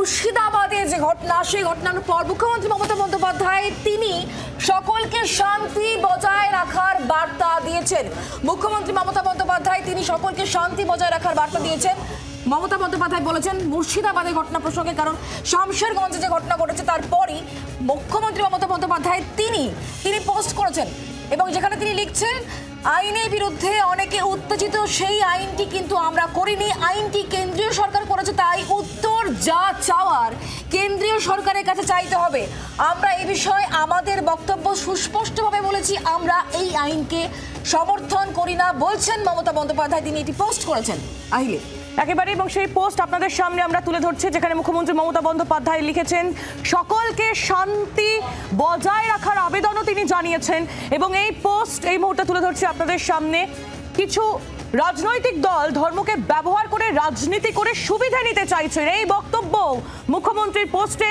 মুর্শিদাবাদে যে ঘটনা, সেই ঘটনার পর মুখ্যমন্ত্রী মমতা বন্দ্যোপাধ্যায় তিনি সকলকে শান্তি বজায় রাখার বার্তা দিয়েছেন। মুখ্যমন্ত্রী মমতা বন্দ্যোপাধ্যায় তিনি সকলকে শান্তি বজায় রাখার বার্তা দিয়েছেন। মমতা বন্দ্যোপাধ্যায় বলেছেন মুর্শিদাবাদের ঘটনা প্রসঙ্গে, কারণ শামশেরগঞ্জে যে ঘটনা ঘটেছে তারপরই মুখ্যমন্ত্রী মমতা বন্দ্যোপাধ্যায় তিনি পোস্ট করেছেন এবং যেখানে তিনি লিখছেন আইনের বিরুদ্ধে অনেকে উত্তেজিত, সেই আইনটি কিন্তু আমরা করিনি, আইনটি কেন্দ্রীয় সরকার করেছে, তাই উত্তর যা চাওয়ার কেন্দ্রীয় সরকারের কাছে চাইতে হবে। আমরা এই বিষয়ে আমাদের বক্তব্য সুস্পষ্টভাবে বলেছি, আমরা এই আইনকে সমর্থন করি না বলছেন মমতা বন্দ্যোপাধ্যায়। তিনি এটি পোস্ট করেছেন আহিলে একেবারে, এবং সেই পোস্ট আপনাদের সামনে আমরা তুলে ধরছি, যেখানে মুখ্যমন্ত্রী মমতা বন্দ্যোপাধ্যায় লিখেছেন সকলকে শান্তি বজায় রাখার আবেদনও তিনি জানিয়েছেন। এবং এই পোস্ট এই মুহূর্তে তুলে ধরছি আপনাদের সামনে। কিছু রাজনৈতিক দল ধর্মকে ব্যবহার করে রাজনীতি করে সুবিধা নিতে চাইছেন, এই বক্তব্য মুখ্যমন্ত্রীর পোস্টে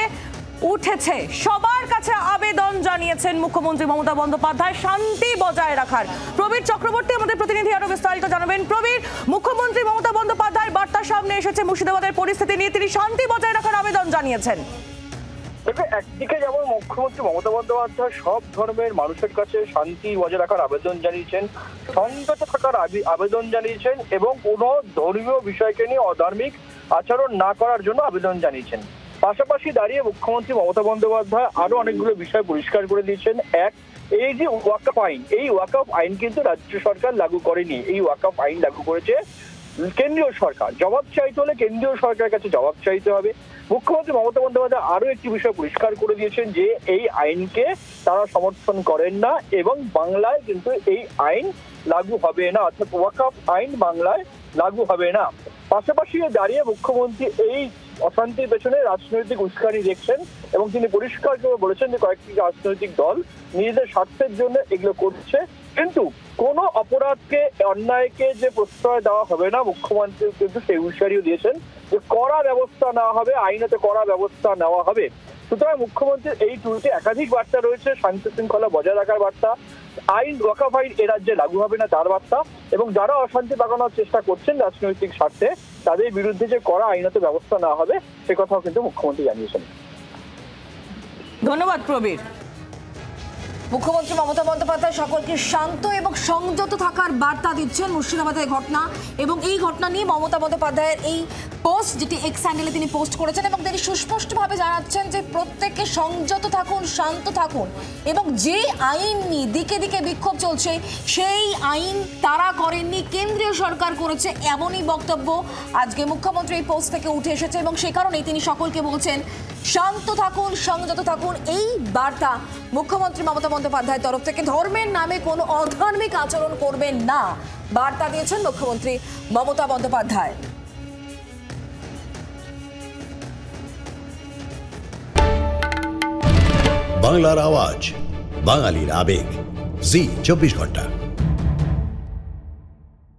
উঠেছে। সবার কাছে আবেদন জানিয়েছেন মুখ্যমন্ত্রী মমতা বন্দ্যোপাধ্যায় শান্তি বজায় রাখার। প্রবীর চক্রবর্তী আমাদের প্রতিনিধি আরো বিস্তারিত জানাবেন। প্রবীর, মুখ্যমন্ত্রী মমতা বন্দ্যোপাধ্যায়ের বার্তার সামনে এসেছে মুর্শিদাবাদের পরিস্থিতি নিয়ে, তিনি শান্তি বজায় রাখার আবেদন জানিয়েছেন। একদিকে যেমন মুখ্যমন্ত্রী মমতা বন্দ্যোপাধ্যায় সব ধর্মের মানুষের কাছে শান্তি বজায় রাখার আবেদন জানিয়েছেন, সংযত থাকার আবেদন জানিয়েছেন এবং কোনো ধর্মীয় বিষয়কে নিয়ে অধার্মিক আচরণ না করার জন্য আবেদন জানিয়েছেন। পাশাপাশি দাঁড়িয়ে মুখ্যমন্ত্রী মমতা বন্দ্যোপাধ্যায় আরো অনেকগুলো বিষয় পরিষ্কার করে দিয়েছেন। এক, এই যে ওয়াকফ আইন, এই ওয়াকফ আইন কিন্তু রাজ্য সরকার লাগু করেনি, এই ওয়াকফ আইন লাগু করেছে কেন্দ্রীয় সরকার। জবাব চাইতে হলে কেন্দ্রীয় সরকারের কাছে জবাব চাইতে হবে। মুখ্যমন্ত্রী মমতা বন্দ্যোপাধ্যায় আরো একটি বিষয় পরিষ্কার করে দিয়েছেন যে এই আইনকে তারা সমর্থন করেন না এবং বাংলায় কিন্তু এই আইন লাগু হবে না, অর্থাৎ ওয়াকফ আইন বাংলায় লাগু হবে না। পাশাপাশি দাঁড়িয়ে মুখ্যমন্ত্রী এই অশান্তির পেছনে রাজনৈতিক উস্কানি দেখছেন এবং তিনি পরিষ্কার করে বলেছেন যে কয়েকটি রাজনৈতিক দল নিজেদের স্বার্থের জন্য এগুলো করছে, কিন্তু কোনো অপরাধকে অন্যায়কে যে প্রশ্রয় দেওয়া হবে না, মুখ্যমন্ত্রী কিন্তু সেই হুঁশিয়ারিও দিয়েছেন যে কড়া ব্যবস্থা নেওয়া হবে, আইনতে কড়া ব্যবস্থা নেওয়া হবে। সুতরাং মুখ্যমন্ত্রীর এই টুইটে একাধিক বার্তা রয়েছে, শান্তি শৃঙ্খলা বজায় রাখার বার্তা, আইন ওয়াকফ আইন এ রাজ্যে লাগু হবে না তার বার্তা, এবং যারা অশান্তি পাকানোর চেষ্টা করছেন রাজনৈতিক স্বার্থে তাদের বিরুদ্ধে যে কড়া আইনত ব্যবস্থা নেওয়া হবে সে কথাও কিন্তু মুখ্যমন্ত্রী জানিয়েছেন। ধন্যবাদ প্রবীর। মুখ্যমন্ত্রী মমতা বন্দ্যোপাধ্যায় সকলকে শান্ত এবং সংযত থাকার বার্তা দিচ্ছেন মুর্শিদাবাদের ঘটনা এবং এই ঘটনা নিয়ে মমতা বন্দ্যোপাধ্যায়ের এই পোস্ট, যেটি এক্স হ্যান্ডেলে তিনি পোস্ট করেছেন এবং তিনি সুস্পষ্টভাবে জানাচ্ছেন যে প্রত্যেককে সংযত থাকুন, শান্ত থাকুন এবং যে আইন নিয়ে দিকে দিকে বিক্ষোভ চলছে সেই আইন তারা করেননি, কেন্দ্রীয় সরকার করেছে, এমনই বক্তব্য আজকে মুখ্যমন্ত্রী এই পোস্ট থেকে উঠে এসেছে এবং সে কারণেই তিনি সকলকে বলছেন শান্ত থাকুন, সংযত থাকুন। এই বার্তা মুখ্যমন্ত্রী মমতা বন্দ্যোপাধ্যায়ের তরফ থেকে ধর্মের নামে কোনো অধার্মিক আচরণ করবেন না বার্তা দিয়েছেন মুখ্যমন্ত্রী মমতা বন্দ্যোপাধ্যায়। বাংলার আওয়াজ, বাঙালির আবেগ, জি 24 ঘন্টা।